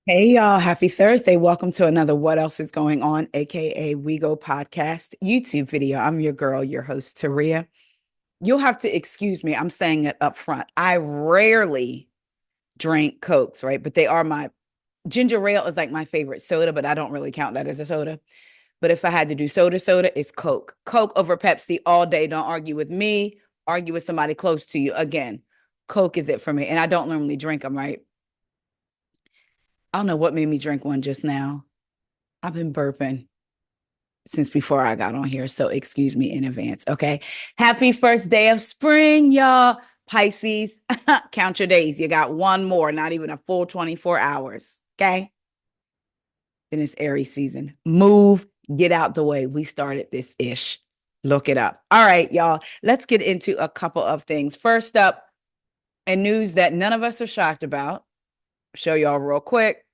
Hey y'all, happy Thursday. Welcome to another What Else is Going On, aka We Go podcast YouTube video. I'm your girl, your host, Taria. You'll have to excuse me. I'm saying it up front. I rarely drink Cokes, right? But they are my ginger ale is like my favorite soda, but I don't really count that as a soda. But if I had to do soda, it's Coke. Coke over Pepsi all day. Don't argue with me. Argue with somebody close to you. Again, Coke is it for me. And I don't normally drink them, right? I don't know what made me drink one just now. I've been burping since before I got on here. So excuse me in advance. Okay. Happy first day of spring, y'all. Pisces, count your days. You got one more, not even a full 24 hours. Okay. Then it's Aries season. Move, get out the way. We started this ish. Look it up. All right, y'all. Let's get into a couple of things. First up, and news that none of us are shocked about. Show y'all real quick.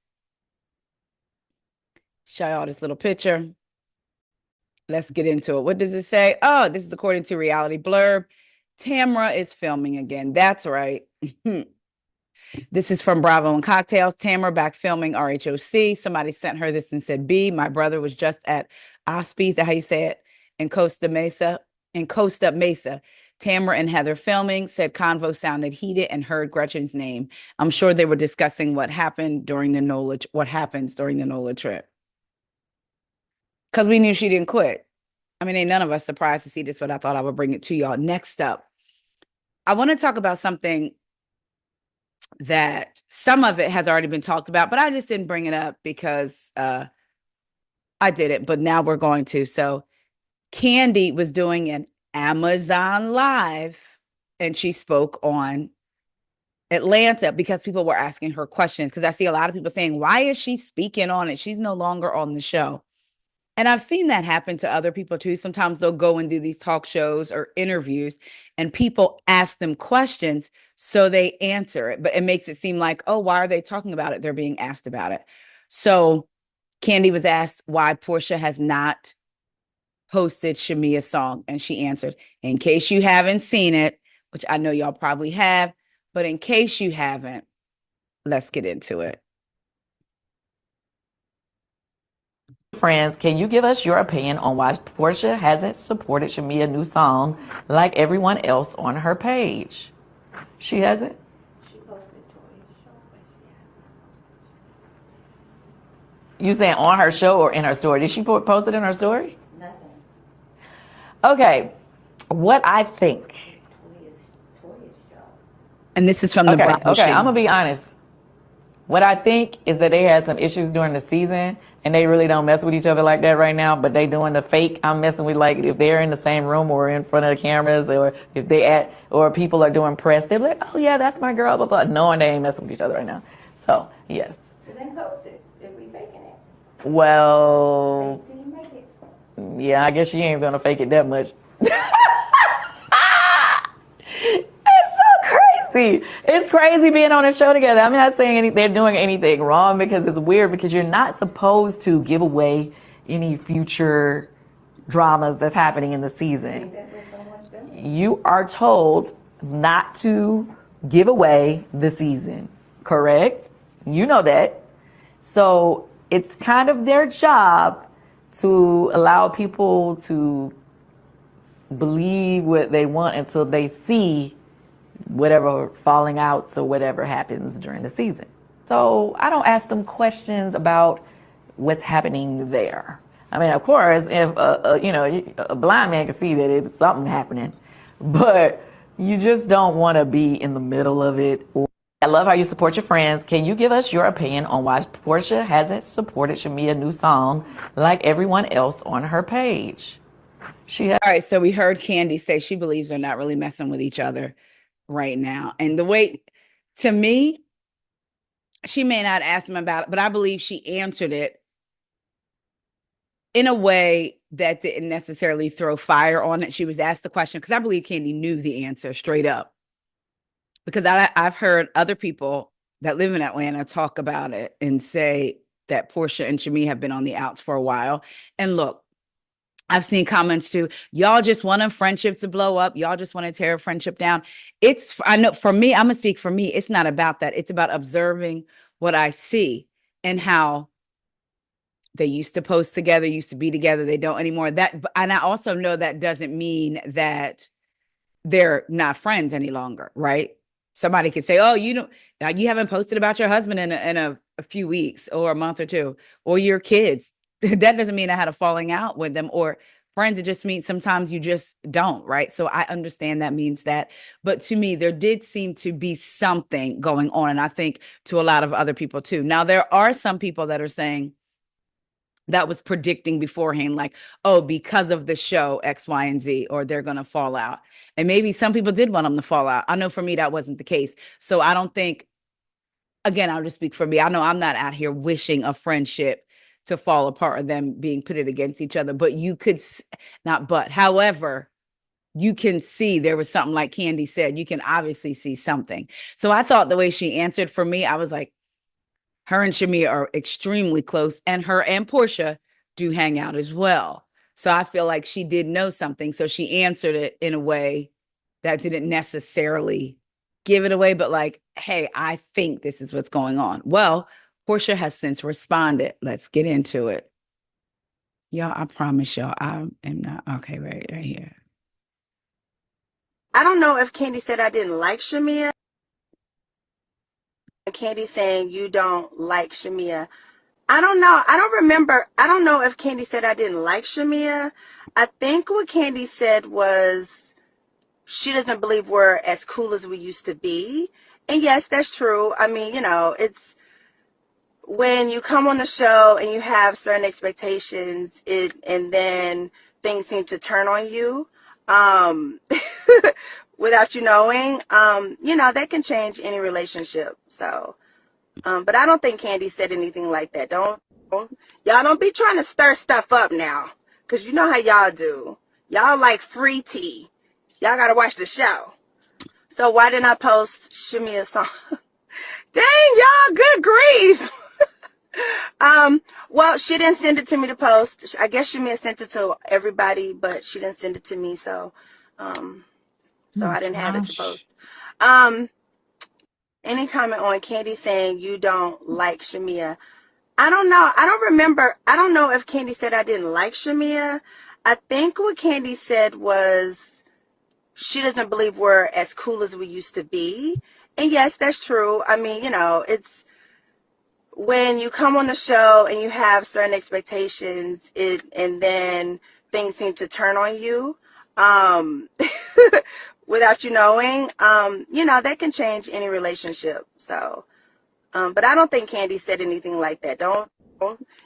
Show y'all this little picture. Let's get into it. What does it say? Oh, this is according to Reality Blurb. Tamra is filming again. That's right. This is from Bravo and Cocktails. Tamra back filming RHOC. Somebody sent her this and said, B, my brother was just at Ospie. Is that how you say it? In Costa Mesa. Tamra and Heather filming, said convo sounded heated and heard Gretchen's name. I'm sure they were discussing what happens during the NOLA trip. Because we knew she didn't quit. I mean, ain't none of us surprised to see this, but I thought I would bring it to y'all. Next up, I want to talk about something that some of it has already been talked about, but I just didn't bring it up because I did it, but now we're going to. So Candy was doing an Amazon Live, and she spoke on Atlanta because people were asking her questions. Because I see a lot of people saying, why is she speaking on it? She's no longer on the show. And I've seen that happen to other people too. Sometimes they'll go and do these talk shows or interviews and people ask them questions. So they answer it, but it makes it seem like, oh, why are they talking about it? They're being asked about it. So Candy was asked why Porsha has not posted Shamea's song. And she answered, in case you haven't seen it, which I know y'all probably have, but in case you haven't, let's get into it. Friends, can you give us your opinion on why Porsha hasn't supported Shamea's new song like everyone else on her page? She hasn't? She posted Tori's show, but she hasn't. You saying on her show or in her story? Did she post it in her story? Nothing. Okay, what I think. And this is from the Bravo Okay, show. I'm gonna be honest. What I think is that they had some issues during the season and they really don't mess with each other like that right now, but they doing the fake. I'm messing with, like, if they're in the same room or in front of the cameras, or if or people are doing press, they're like, oh yeah, that's my girl, blah, blah, knowing they ain't messing with each other right now. So, yes. So then post it if we faking it. Well, Fake till you make it. yeah, I guess she ain't gonna fake it that much. It's crazy being on a show together. I'm not saying they're doing anything wrong, because it's weird, because you're not supposed to give away any future dramas that's happening in the season. You are told not to give away the season, correct? You know that. So it's kind of their job to allow people to believe what they want until they see whatever falling outs or whatever happens during the season. So I don't ask them questions about what's happening there. I mean, of course, if a blind man can see that it's something happening, but you just don't want to be in the middle of it. I love how you support your friends. Can you give us your opinion on why Porsha hasn't supported Shamea's new song like everyone else on her page? All right, so we heard Candy say she believes they're not really messing with each other right now. And the way, to me, she may not ask him about it, but I believe she answered it in a way that didn't necessarily throw fire on it. She was asked the question, because I believe Candy knew the answer straight up. Because I've heard other people that live in Atlanta talk about it and say that Porsha and Shamea have been on the outs for a while. And look, I've seen comments too. Y'all just want a friendship to blow up. Y'all just want to tear a friendship down. I know for me, I'm going to speak for me. It's not about that. It's about observing what I see. and how they used to post together, used to be together. They don't anymore. And I also know that doesn't mean that they're not friends any longer, right? Somebody could say, "Oh, you haven't posted about your husband in a few weeks or a month or two, or your kids." That doesn't mean I had a falling out with them or friends. It just means sometimes you just don't, right? So I understand that means that. But to me, there did seem to be something going on. And I think to a lot of other people too. Now, there are some people that are saying, that was predicting beforehand, like, oh, because of the show X, Y, and Z, or they're going to fall out. And maybe some people did want them to fall out. I know for me, that wasn't the case. So I don't think, again, I'll just speak for me. I know I'm not out here wishing a friendship to fall apart or them being pitted against each other, but you could however, you can see there was something, like Candy said, you can obviously see something. So I thought the way she answered, for me, I was like, her and Shamea are extremely close, and her and Porsha do hang out as well. So I feel like she did know something. So she answered it in a way that didn't necessarily give it away, but like, hey, I think this is what's going on. Well, Porsha has since responded. Let's get into it. Y'all, I promise y'all, I am not okay. Right here. I don't know if Candy said I didn't like Shamea. Candy saying you don't like Shamea. I don't know. I don't remember. I don't know if Candy said I didn't like Shamea. I think what Candy said was she doesn't believe we're as cool as we used to be. And yes, that's true. I mean, it's when you come on the show and you have certain expectations, and then things seem to turn on you, without you knowing, that can change any relationship. So, but I don't think Candy said anything like that. Y'all don't be trying to stir stuff up now, because you know how y'all do. Y'all like free tea. Y'all got to watch the show. So why didn't I post Shamea's song? Dang, y'all, good grief. Well, she didn't send it to me to post. I guess Shamea sent it to everybody, but she didn't send it to me, so I didn't have it to post. Any comment on Candy saying you don't like Shamea? I don't know. I don't remember. I don't know if Candy said I didn't like Shamea. I think what Candy said was she doesn't believe we're as cool as we used to be. And yes, that's true. I mean, it's when you come on the show and you have certain expectations, and then things seem to turn on you, without you knowing, that can change any relationship. So, but I don't think Candy said anything like that. Y'all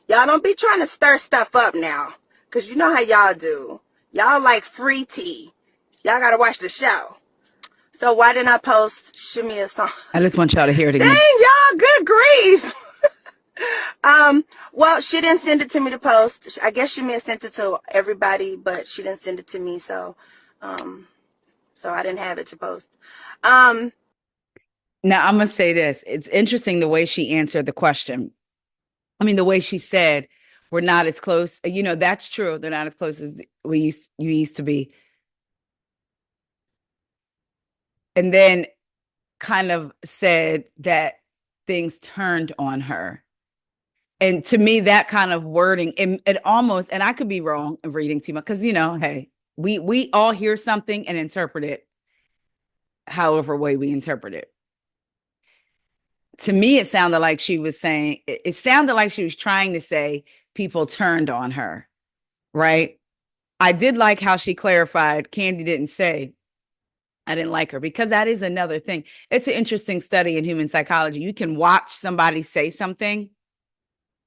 don't be trying to stir stuff up now, because you know how y'all do. Y'all like free tea. Y'all got to watch the show. So why didn't I post Shamea's song? I just want y'all to hear it again. Dang, y'all, good grief. Well, she didn't send it to me to post. I guess Shamea sent it to everybody, but she didn't send it to me, so I didn't have it to post. Now I'm gonna say this. It's interesting the way she answered the question. I mean, the way she said, we're not as close. That's true. They're not as close as you used to be. And then kind of said that things turned on her. And to me, that kind of wording, it almost, and I could be wrong of reading too much, because, hey, we all hear something and interpret it however way we interpret it. To me, it sounded like she was saying, it sounded like she was trying to say people turned on her, right? I did like how she clarified, Candy didn't say, I didn't like her, because that is another thing. It's an interesting study in human psychology. You can watch somebody say something,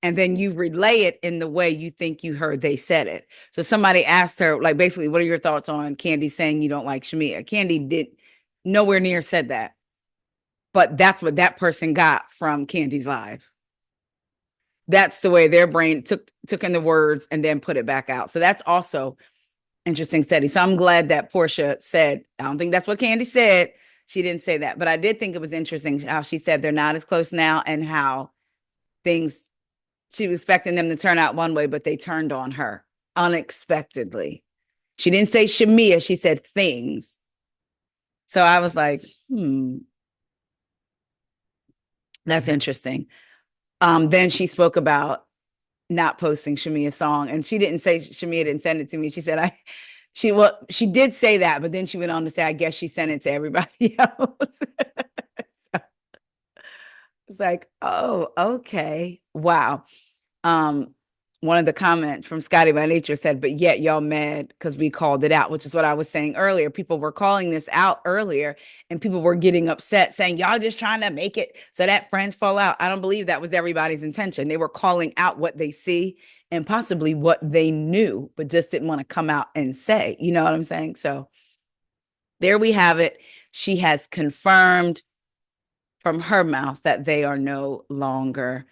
and then you relay it in the way you think you heard they said it. So somebody asked her, like, basically, what are your thoughts on Candy saying you don't like Shamea? Candy did nowhere near said that. But that's what that person got from Candy's live. That's the way their brain took in the words and then put it back out. So that's also interesting study. So I'm glad that Porsha said, I don't think that's what Candy said. She didn't say that. But I did think it was interesting how she said they're not as close now, and how she was expecting them to turn out one way, but they turned on her unexpectedly. She didn't say Shamea, she said things. So I was like, that's interesting. Then she spoke about not posting Shamea's song, and she didn't say Shamea didn't send it to me. She said she did say that, but then she went on to say, I guess she sent it to everybody else. It's like, oh, okay. Wow. Um, one of the comments from Scotty by Nature said, but yet y'all mad because we called it out, which is what I was saying earlier. People were calling this out earlier and people were getting upset saying, y'all just trying to make it so that friends fall out. I don't believe that was everybody's intention. They were calling out what they see and possibly what they knew, but just didn't want to come out and say, you know what I'm saying? So there we have it. She has confirmed from her mouth that they are no longer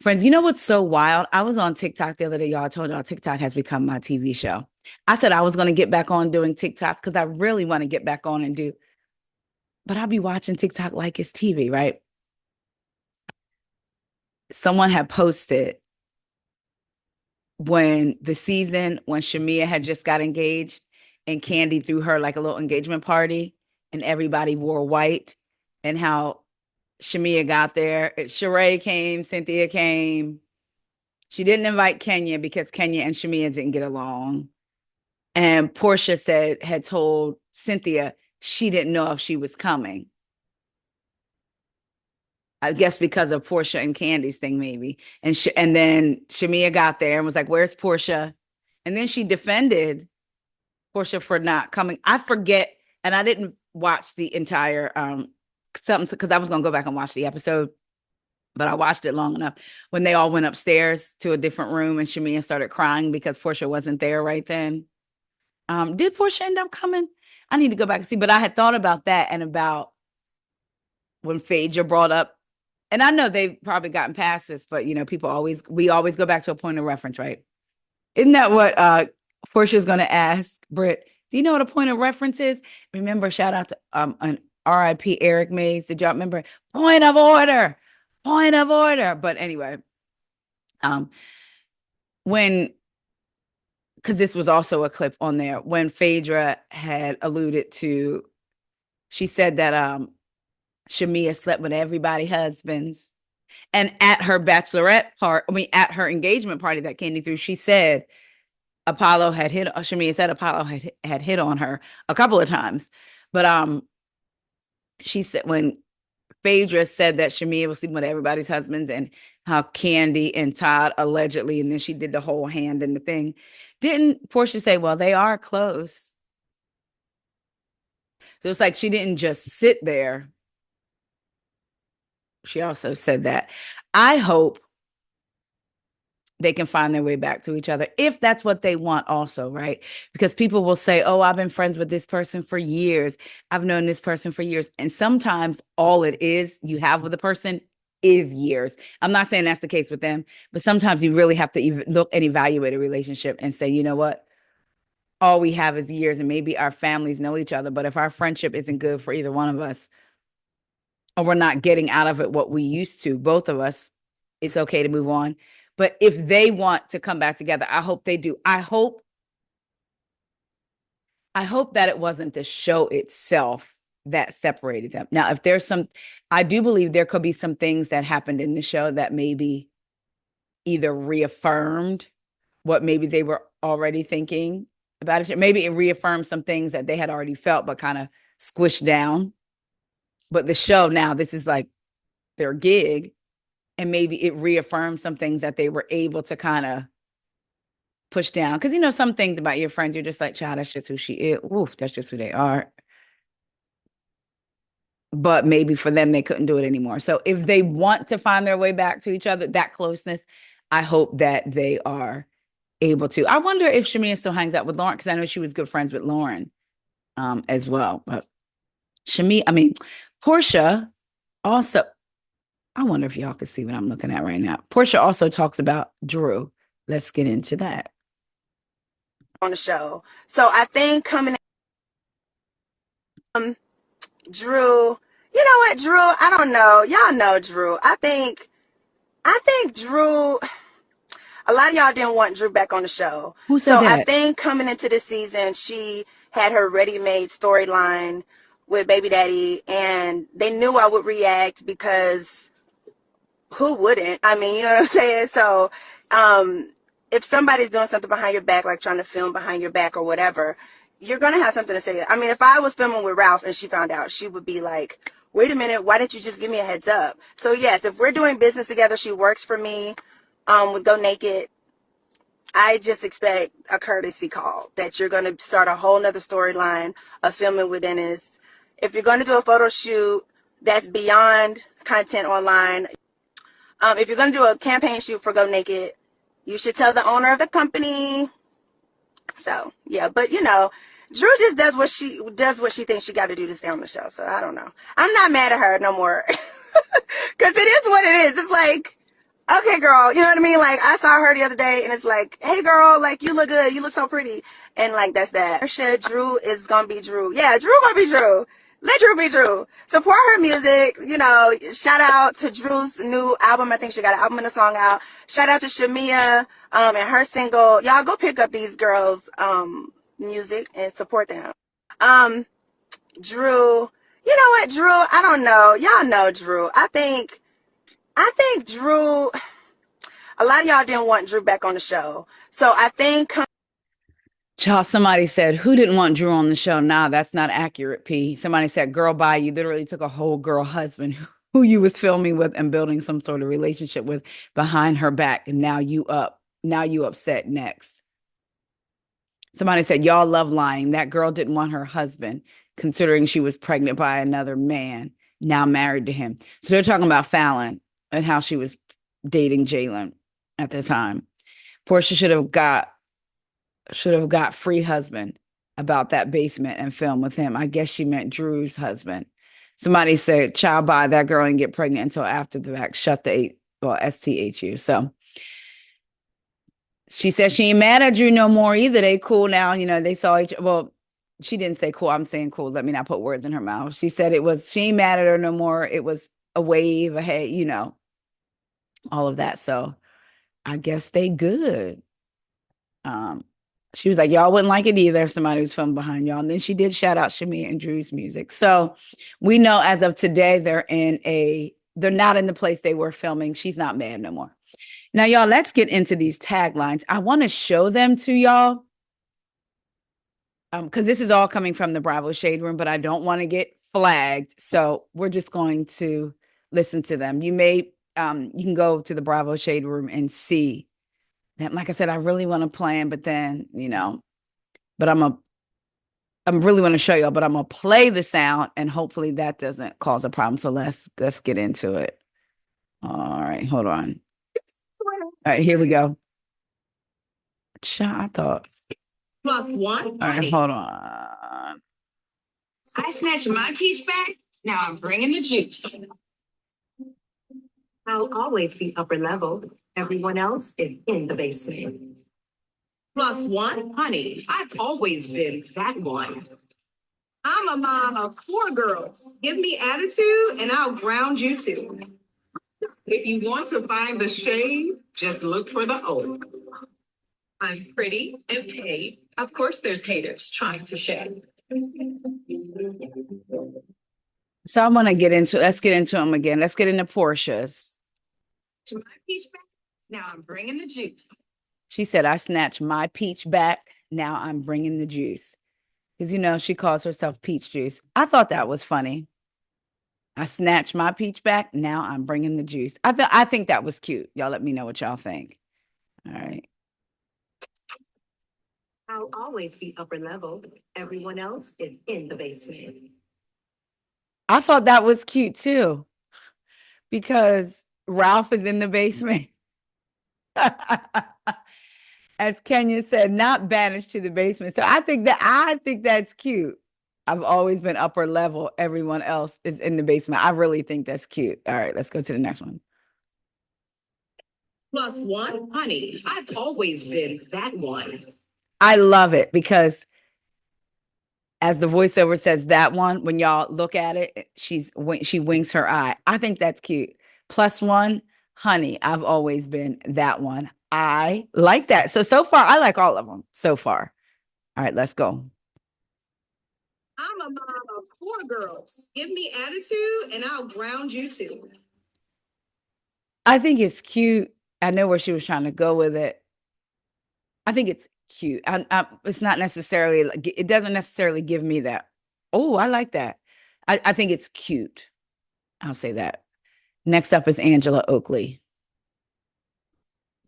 friends. You know what's so wild? I was on TikTok the other day, y'all. I told y'all TikTok has become my TV show. I said I was going to get back on doing TikToks because I really want to get back on and do, but I'll be watching TikTok like it's TV, right? Someone had posted when Shamea had just got engaged and Candy threw her like a little engagement party and everybody wore white, and how Shamea got there. Sheree came, Cynthia came. She didn't invite Kenya because Kenya and Shamea didn't get along. And Porsha had told Cynthia she didn't know if she was coming. I guess because of Porsha and Candy's thing, maybe. And then Shamea got there and was like, where's Porsha? And then she defended Porsha for not coming. I forget, and I didn't watch the entire something because I was going to go back and watch the episode, but I watched it long enough when they all went upstairs to a different room and Shamea started crying because Porsha wasn't there right then. Did Porsha end up coming? I need to go back and see, but I had thought about that and about when Phaedra brought up, and I know they've probably gotten past this, but you know, we always go back to a point of reference, right? Isn't that what Portia's going to ask Britt? Do you know what a point of reference is? Remember, shout out to an RIP Eric Mays. Did y'all remember? Point of order. Point of order. But anyway, because this was also a clip on there, when Phaedra had alluded to, she said that Shamea slept with everybody's husbands. And at her at her engagement party that Candy threw, she said Shamea said Apollo had hit on her a couple of times. But she said when Phaedra said that Shamea was sleeping with everybody's husbands and how Candy and Todd allegedly, and then she did the whole hand in the thing. Didn't Porsha say, well, they are close? So it's like she didn't just sit there. She also said that. I hope they can find their way back to each other if that's what they want also, right? Because people will say, oh, I've been friends with this person for years. I've known this person for years. And sometimes all it is you have with a person is years. I'm not saying that's the case with them, but sometimes you really have to look and evaluate a relationship and say, you know what? All we have is years, and maybe our families know each other. But if our friendship isn't good for either one of us, or we're not getting out of it what we used to, both of us, it's okay to move on. But if they want to come back together, I hope they do. I hope that it wasn't the show itself that separated them. Now, if there's I do believe there could be some things that happened in the show that maybe either reaffirmed what maybe they were already thinking about it. Maybe it reaffirmed some things that they had already felt, but kind of squished down. But the show now, this is like their gig. And maybe it reaffirms some things that they were able to kind of push down. Because, you know, some things about your friends, you're just like, child, that's just who she is. Oof, that's just who they are. But maybe for them, they couldn't do it anymore. So if they want to find their way back to each other, that closeness, I hope that they are able to. I wonder if Shamea still hangs out with Lauren, because I know she was good friends with Lauren as well. But Porsha also, I wonder if y'all can see what I'm looking at right now. Porsha also talks about Drew. Let's get into that. On the show. So I think coming Drew, you know what, Drew, I don't know. Y'all know Drew. I think Drew, a lot of y'all didn't want Drew back on the show. Who said that? I think coming into this season, she had her ready-made storyline with Baby Daddy, and they knew I would react because who wouldn't? I mean, you know what I'm saying? So, if somebody's doing something behind your back, like trying to film behind your back or whatever, you're going to have something to say. I mean, if I was filming with Ralph and she found out, she would be like, wait a minute, why didn't you just give me a heads up? So yes, if we're doing business together, she works for me, with Go Naked. I just expect a courtesy call that you're going to start a whole nother storyline of filming with Dennis. If you're going to do a photo shoot that's beyond content online, if you're going to do a campaign shoot for Go Naked, you should tell the owner of the company. So yeah, but you know, Drew just does what she thinks she got to do to stay on the show. So I don't know. I'm not mad at her no more, because it is what it is. It's like, okay, girl, you know what I mean? Like, I saw her the other day, and it's like, hey, girl, like, you look good, you look so pretty, and like, that's that. Porsha, Drew is gonna be Drew. Yeah, Drew gonna be Drew. Let Drew be Drew. Support her music. You know, shout out to Drew's new album. I think she got an album and a song out. Shout out to Shamea, and her single. Y'all go pick up these girls' music and support them. Drew. You know what, Drew? I don't know. Y'all know Drew. I think Drew. A lot of y'all didn't want Drew back on the show, so I think. Child, somebody said, who didn't want Drew on the show? Nah, that's not accurate, P. Somebody said, girl, bye. You literally took a whole girl husband who you was filming with and building some sort of relationship with behind her back. And now you upset next. Somebody said, y'all love lying. That girl didn't want her husband, considering she was pregnant by another man, now married to him. So they're talking about Fallon and how she was dating Jalen at the time. Porsha should have got free husband about that basement and film with him. I guess she meant Drew's husband. Somebody said, child by that girl and get pregnant until after the fact. Shut the STHU. So she said she ain't mad at Drew no more either. They cool now. You know, they saw each, well, she didn't say cool. I'm saying cool. Let me not put words in her mouth. She said she ain't mad at her no more. It was a wave, a hey, you know, all of that. So I guess they good. She was like, y'all wouldn't like it either if somebody was filming behind y'all. And then she did shout out Shamea and Drew's music. So we know as of today, they're not in the place they were filming. She's not mad no more. Now, y'all, let's get into these taglines. I want to show them to y'all. Because this is all coming from the Bravo Shade Room, but I don't want to get flagged. So we're just going to listen to them. You can go to the Bravo Shade Room and see that. Like I said, I really want to plan, but then, you know, but I'm really want to show y'all, but I'm going to play the sound and hopefully that doesn't cause a problem. So let's get into it. All right, hold on. All right, here we go. I thought. +1. All right, hold on. I snatched my peach back. Now I'm bringing the juice. I'll always be upper level. Everyone else is in the basement. +1, honey. I've always been that one. I'm a mom of 4 girls. Give me attitude and I'll ground you too. If you want to find the shade, just look for the O. I'm pretty and paid. Of course, there's haters trying to shade. So I want to let's get into them again. Let's get into Porsha's. To my peach back, now I'm bringing the juice. She said, I snatched my peach back. Now I'm bringing the juice. Because, you know, she calls herself Peach Juice. I thought that was funny. I snatched my peach back. Now I'm bringing the juice. I think that was cute. Y'all let me know what y'all think. All right. I'll always be upper level. Everyone else is in the basement. I thought that was cute too. Because Ralph is in the basement. As Kenya said, not banished to the basement. So I think that's cute. I've always been upper level. Everyone else is in the basement. I really think that's cute. All right, let's go to the next one. +1, honey. I've always been that one. I love it because as the voiceover says, that one, when y'all look at it, she winks her eye. I think that's cute. +1, honey, I've always been that one. I like that. So far, I like all of them so far. All right, let's go. I'm a mom of 4 girls. Give me attitude and I'll ground you too. I think it's cute. I know where she was trying to go with it. I think it's cute. It's not necessarily, it doesn't necessarily give me that. Oh, I like that. I think it's cute. I'll say that. Next up is Angela Oakley.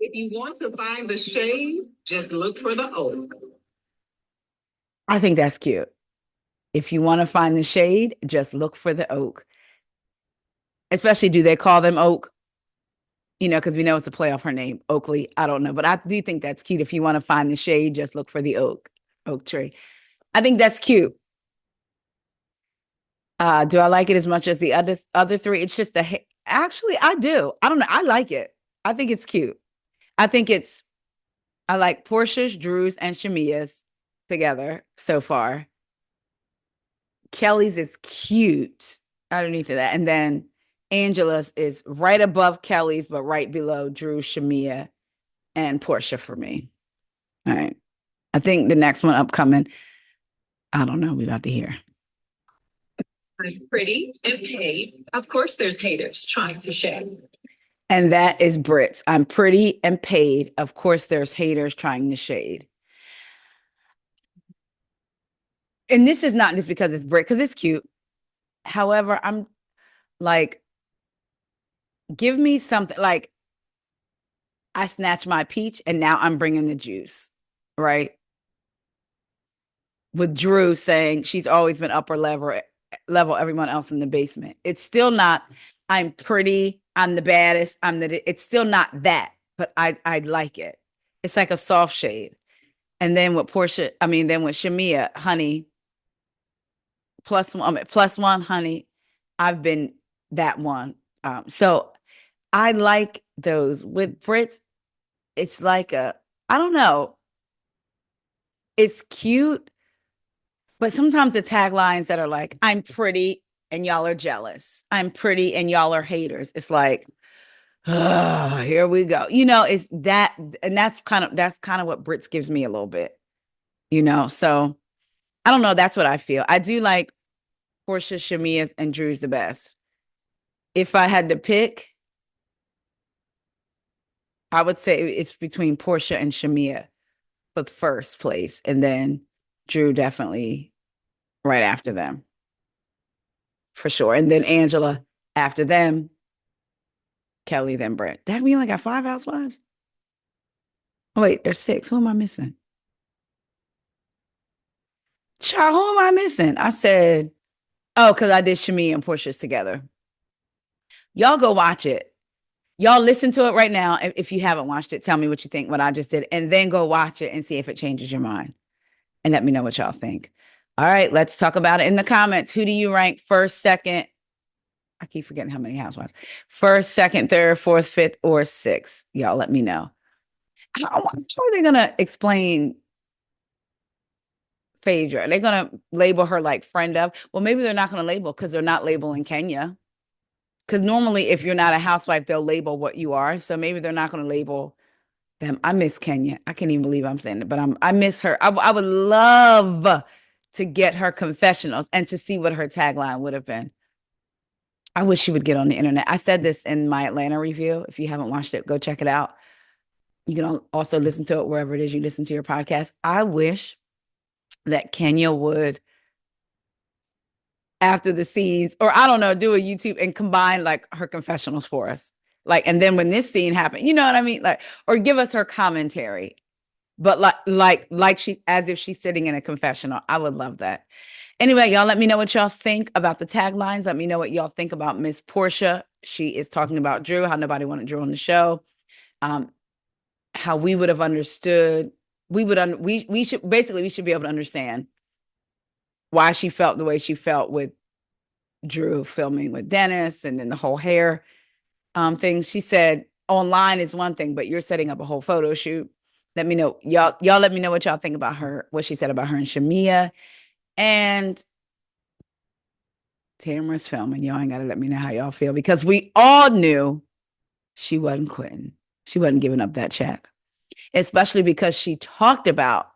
If you want to find the shade, just look for the oak. I think that's cute. If you want to find the shade, just look for the oak. Especially, do they call them oak? Because we know it's a play off her name, Oakley. I don't know, but I do think that's cute. If you want to find the shade, just look for the oak tree. I think that's cute. Do I like it as much as the other three? It's just actually, I do. I don't know. I like it. I think it's cute. I like Porsha's, Drew's, and Shamea's together so far. Kelly's is cute underneath of that. And then Angela's is right above Kelly's, but right below Drew, Shamea, and Porsha for me. All right. I think the next one upcoming, I don't know. We're about to hear. I'm pretty and paid. Of course, there's haters trying to shade. And that is Brits. I'm pretty and paid. Of course, there's haters trying to shade. And this is not just because it's Brit, because it's cute. However, I'm like, give me something like I snatched my peach and now I'm bringing the juice, right? With Drew saying she's always been upper level, everyone else in the basement. It's still not, I'm pretty, I'm the baddest, it's still not that, but I like it. It's like a soft shade. And then with Shamea, honey, plus one, honey, I've been that one. So I like those. With Brits, it's like I don't know. It's cute, but sometimes the taglines that are like, I'm pretty and y'all are jealous. I'm pretty and y'all are haters. It's like, oh, here we go. It's that, and that's kind of what Brits gives me a little bit, so I don't know. That's what I feel. I do like Porsha, Shamea's, and Drew's the best. If I had to pick, I would say it's between Porsha and Shamea for the first place, and then Drew definitely right after them, for sure. And then Angela after them, Kelly, then Brett. That we only got 5 housewives? Oh, wait, there's 6. Who am I missing? Child, who am I missing? I said, oh, because I did Shamea and Porsha's together. Y'all go watch it. Y'all listen to it right now. If you haven't watched it, tell me what you think, what I just did, and then go watch it and see if it changes your mind. And let me know what y'all think. All right, let's talk about it in the comments. Who do you rank first, second? I keep forgetting how many housewives. First, second, third, fourth, fifth, or sixth. Y'all let me know. How are they going to explain Phaedra? Are they going to label her like friend of? Well, maybe they're not going to label because they're not labeling Kenya. Because normally if you're not a housewife, they'll label what you are. So maybe they're not going to label them. I miss Kenya. I can't even believe I'm saying it, but I miss her. I would love to get her confessionals and to see what her tagline would have been. I wish she would get on the internet. I said this in my Atlanta review. If you haven't watched it, go check it out. You can also listen to it wherever it is you listen to your podcast. I wish that Kenya would, after the scenes, or I don't know, do a YouTube and combine like her confessionals for us. Like, and then when this scene happened, you know what I mean? Like, or give us her commentary, but like she, as if she's sitting in a confessional. I would love that. Anyway, y'all let me know what y'all think about the taglines. Let me know what y'all think about Miss Porsha. She is talking about Drew, how nobody wanted Drew on the show. How we would have understood. We should be able to understand why she felt the way she felt with Drew filming with Dennis, and then the whole hair thing. She said online is one thing, but you're setting up a whole photo shoot. Let me know, y'all let me know what y'all think about her, what she said about her and Shamea. And Tamra's filming. Y'all ain't got to let me know how y'all feel, because we all knew she wasn't quitting. She wasn't giving up that check, especially because she talked about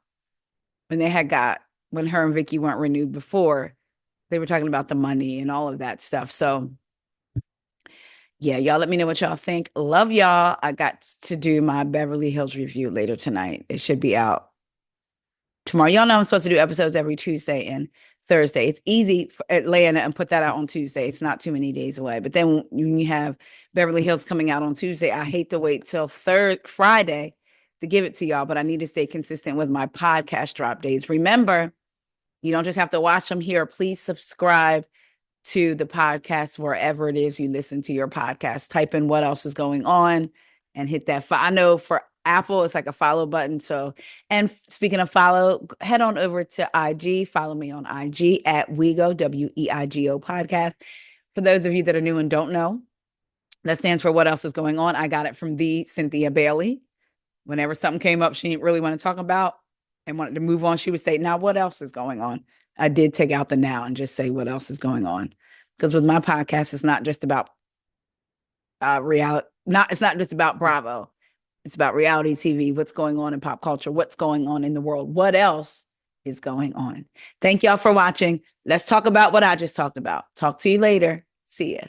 when her and Vicky weren't renewed before, they were talking about the money and all of that stuff. So Yeah, y'all let me know what y'all think. Love y'all. I got to do my Beverly Hills review later tonight. It should be out tomorrow. Y'all know I'm supposed to do episodes every Tuesday and Thursday. It's easy for Atlanta and put that out on Tuesday. It's not too many days away. But then when you have Beverly Hills coming out on Tuesday, I hate to wait till Friday to give it to y'all, but I need to stay consistent with my podcast drop days. Remember, you don't just have to watch them here. Please subscribe to the podcast wherever it is you listen to your podcast. Type in what else is going on and hit that. I know for Apple, it's like a follow button. So, and speaking of follow, head on over to IG. Follow me on IG at WeGo, WEIGO podcast. For those of you that are new and don't know, that stands for What Else Is Going On. I got it from the Cynthia Bailey. Whenever something came up she didn't really want to talk about and wanted to move on, she would say, now what else is going on? I did take out the now and just say what else is going on. Because with my podcast, it's not just about reality. It's not just about Bravo. It's about reality TV, what's going on in pop culture, what's going on in the world, what else is going on. Thank y'all for watching. Let's talk about what I just talked about. Talk to you later. See ya.